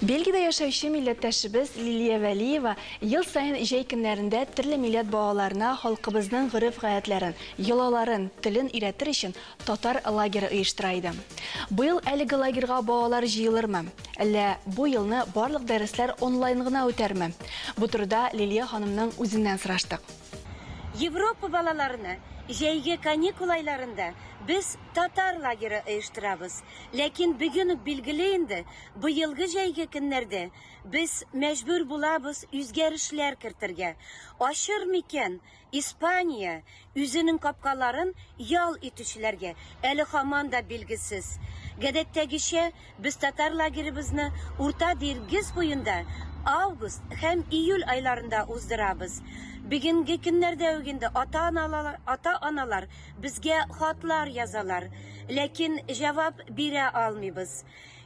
Belgide yaşayışı millettəşimiz Liliya Vəliyeva yıl sayın icey günlərində türlü millət bağalarına halkımızın gırıf gayetlerin, yılaların, tilin iretir için tatar lageri uyuşturaydı. Bu yıl әлігі лагерға bağalar jıyılır mı? Әлі bu yılını barlıq dərislər onlaynığına ötər mi? Bu turda Liliya hanımның özündən sıraştık. Европа балаларына жайге каникул айларында biz татар лагері ұйыштырабыз. Ләкин бүгін билгеле инде, bu yılғы жайге көннәрдә biz мәҗбүр булабыз үзгәрешләр кертергә. Ашыр микән Испания үзенең капкаларын ял итүчеләргә әле һаман да билгесез. Гадәттәгечә без татар лагеребезне урта диңгез буенда август һәм июль айларында уздырабыз. Бүгенге көннәрдә үгендә ата-аналар безгә хатлар язалар, ләкин җавап бирә алмыйбыз.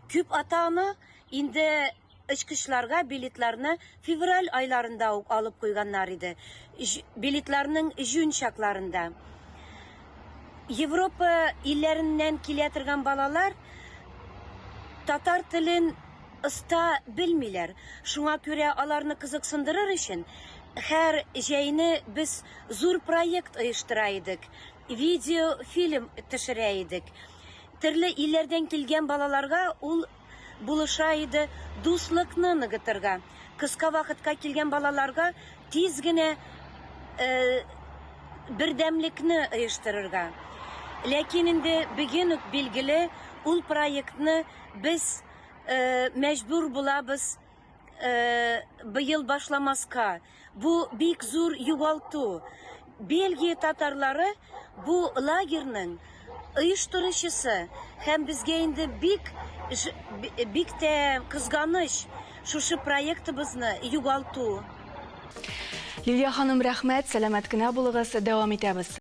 Күп ата-ана инде очкычларга билетларны февраль айларында ук алып куйганнар иде. Билетларның җүн чакларында. Европа илләреннән килә торган балалар татар телен оста белмиләр. Шуңа күрә аларны кызыксындырыр өчен һәр җәйне без зур проект оештыра идек. Видеофильм төшерә идек. Төрле илләрдән килгән балаларга ул булыша иде дуслыкны ныгытырга. Кыска вакытка килгән балаларга тиз генә бердәмлекне оештырырга. Ләкин инде бүген үк билгеле ул проектны без мәҗбүр булабыз быел башламаска. Бу бик зур югалту. Бельгия татарлары бу лагерның оештыручысы һәм безгә инде бик тә кызганыч шушы проектыбызны югалту. Liliya hanım rәхмәт, сәламәт кенә булыгыз, дәвам итәбез.